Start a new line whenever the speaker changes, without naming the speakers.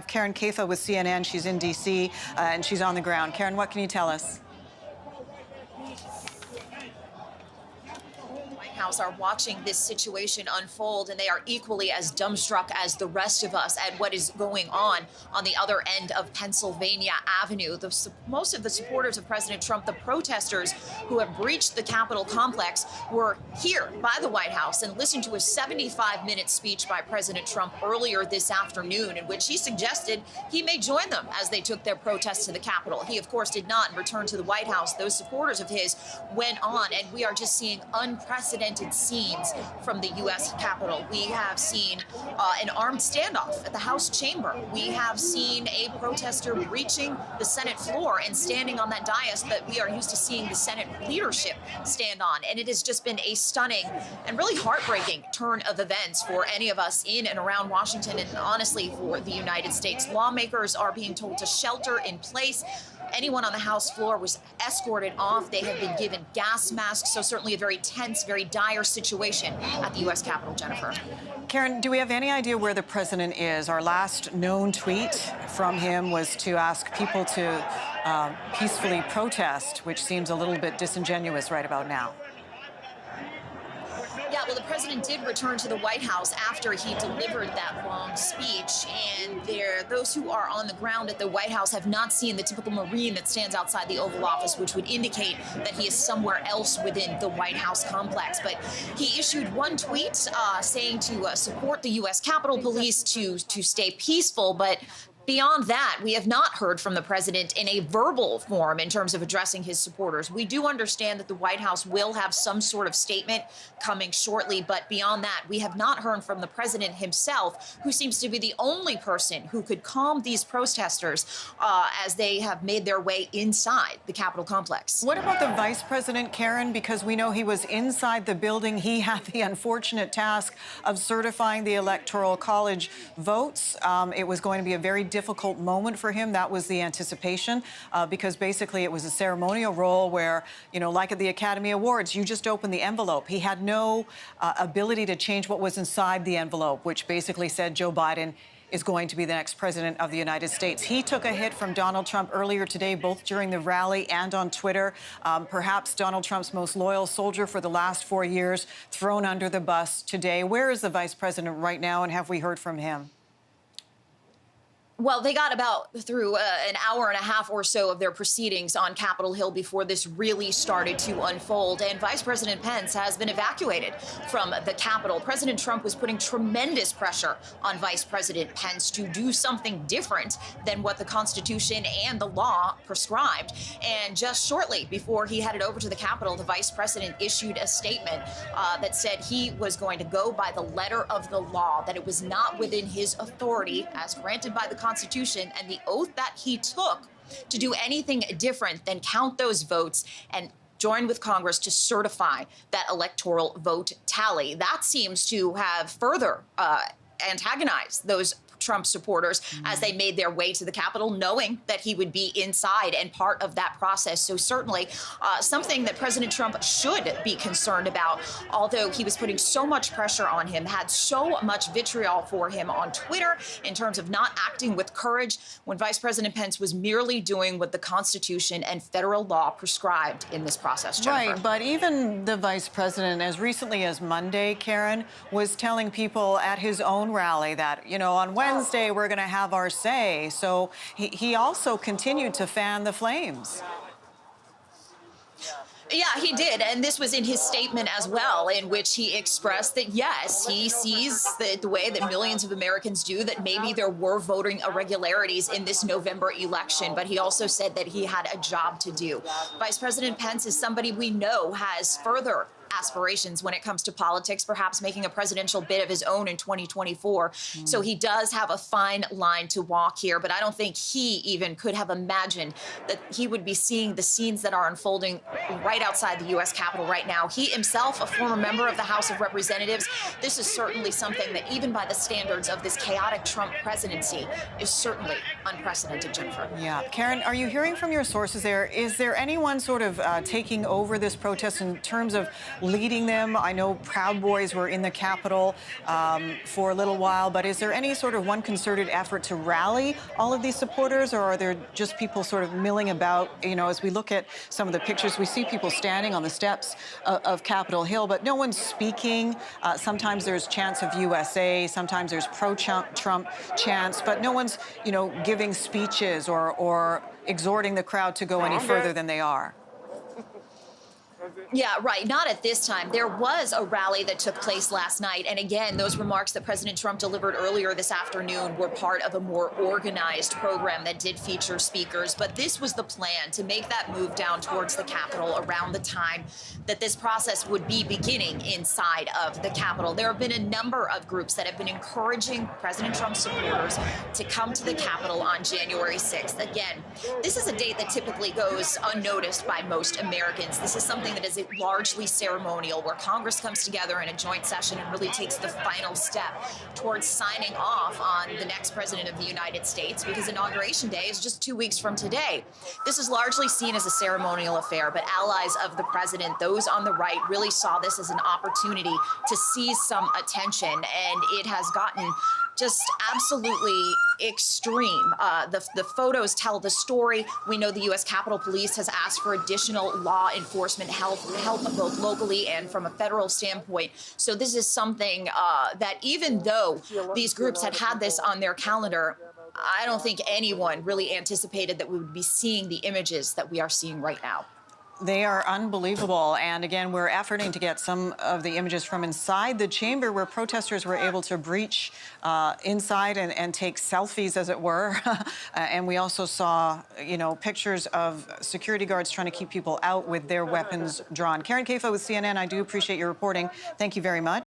Karin Caifa with CNN. She's in D.C. And she's on the ground. Karin, what can you tell us?
House are watching this situation unfold, and they are equally as dumbstruck as the rest of us at what is going on the other end of Pennsylvania Avenue. Most of the supporters of President Trump, the protesters who have breached the Capitol complex, were here by the White House and listened to a 75-minute speech by President Trump earlier this afternoon, in which he suggested he may join them as they took their protest to the Capitol. He, of course, did not return to the White House. Those supporters of his went on, and we are just seeing unprecedented scenes from the U.S. Capitol. We have seen an armed standoff at the House chamber. We have seen a protester breaching the Senate floor and standing on that dais that we are used to seeing the Senate leadership stand on. And it has just been a stunning and really heartbreaking turn of events for any of us in and around Washington, and honestly for the United States. Lawmakers are being told to shelter in place. Anyone on the House floor was escorted off. They have been given gas masks. So certainly a very tense, very dire situation at the U.S. Capitol, Jennifer.
Karin, do we have any idea where the president is? Our last known tweet from him was to ask people to peacefully protest, which seems a little bit disingenuous right about now.
Yeah, well, the president did return to the White House after he delivered that long speech, and those who are on the ground at the White House have not seen the typical Marine that stands outside the Oval Office, which would indicate that he is somewhere else within the White House complex. But he issued one tweet saying to support the U.S. Capitol Police to stay peaceful, but beyond that, we have not heard from the president in a verbal form in terms of addressing his supporters. We do understand that the White House will have some sort of statement coming shortly, but beyond that, we have not heard from the president himself, who seems to be the only person who could calm these protesters as they have made their way inside the Capitol complex.
What about the vice president, Karin? Because we know he was inside the building. He had the unfortunate task of certifying the Electoral College votes. It was going to be a very difficult moment for him. That was the anticipation, because basically it was a ceremonial role where, you know, like at the Academy Awards, you just open the envelope. He had no ability to change what was inside the envelope, which basically said Joe Biden is going to be the next president of the United States. He took a hit from Donald Trump earlier today, both during the rally and on Twitter. Perhaps Donald Trump's most loyal soldier for the last 4 years, thrown under the bus today. Where is the vice president right now, and have we heard from him?
Well, they got about through an hour and a half or so of their proceedings on Capitol Hill before this really started to unfold. And Vice President Pence has been evacuated from the Capitol. President Trump was putting tremendous pressure on Vice President Pence to do something different than what the Constitution and the law prescribed. And just shortly before he headed over to the Capitol, the Vice President issued a statement that said he was going to go by the letter of the law, that it was not within his authority, as granted by the Constitution and the oath that he took, to do anything different than count those votes and join with Congress to certify that electoral vote tally. That seems to have further antagonized those Trump supporters as they made their way to the Capitol, knowing that he would be inside and part of that process. So certainly something that President Trump should be concerned about, although he was putting so much pressure on him, had so much vitriol for him on Twitter in terms of not acting with courage, when Vice President Pence was merely doing what the Constitution and federal law prescribed in this process, Jennifer.
Right, but even the vice president, as recently as Monday, Karin, was telling people at his own rally that, you know, on Wednesday, we're going to have our say. So he also continued to fan the flames.
Yeah, he did. And this was in his statement as well, in which he expressed that, yes, he sees the way that millions of Americans do, that maybe there were voting irregularities in this November election. But he also said that he had a job to do. Vice President Pence is somebody we know has further aspirations when it comes to politics, perhaps making a presidential bid of his own in 2024. So he does have a fine line to walk here, but I don't think he even could have imagined that he would be seeing the scenes that are unfolding right outside the U.S. Capitol right now. He himself, a former member of the House of Representatives, this is certainly something that, even by the standards of this chaotic Trump presidency, is certainly unprecedented, Jennifer.
Yeah. Karin, are you hearing from your sources there? Is there anyone sort of taking over this protest in terms of leading them. I know Proud Boys were in the Capitol for a little while, but is there any sort of one concerted effort to rally all of these supporters, or are there just people sort of milling about? You know, as we look at some of the pictures, we see people standing on the steps of Capitol Hill, but no one's speaking. Sometimes there's chants of USA, sometimes there's pro-Trump chants, but no one's, you know, giving speeches or exhorting the crowd to go any further than they are.
Yeah, right. Not at this time. There was a rally that took place last night. And again, those remarks that President Trump delivered earlier this afternoon were part of a more organized program that did feature speakers. But this was the plan, to make that move down towards the Capitol around the time that this process would be beginning inside of the Capitol. There have been a number of groups that have been encouraging President Trump's supporters to come to the Capitol on January 6th. Again, this is a date that typically goes unnoticed by most Americans. This is something that is largely ceremonial, where Congress comes together in a joint session and really takes the final step towards signing off on the next president of the United States, because Inauguration Day is just 2 weeks from today. This is largely seen as a ceremonial affair, but allies of the president, those on the right, really saw this as an opportunity to seize some attention, and it has gotten just absolutely extreme. The photos tell the story. We know the U.S. Capitol Police has asked for additional law enforcement help both locally and from a federal standpoint. So this is something that, even though these groups had this on their calendar, I don't think anyone really anticipated that we would be seeing the images that we are seeing right now.
They are unbelievable. And again, we're efforting to get some of the images from inside the chamber, where protesters were able to breach inside and take selfies, as it were. And we also saw, you know, pictures of security guards trying to keep people out with their weapons drawn. Karin Caifa with CNN, I do appreciate your reporting. Thank you very much.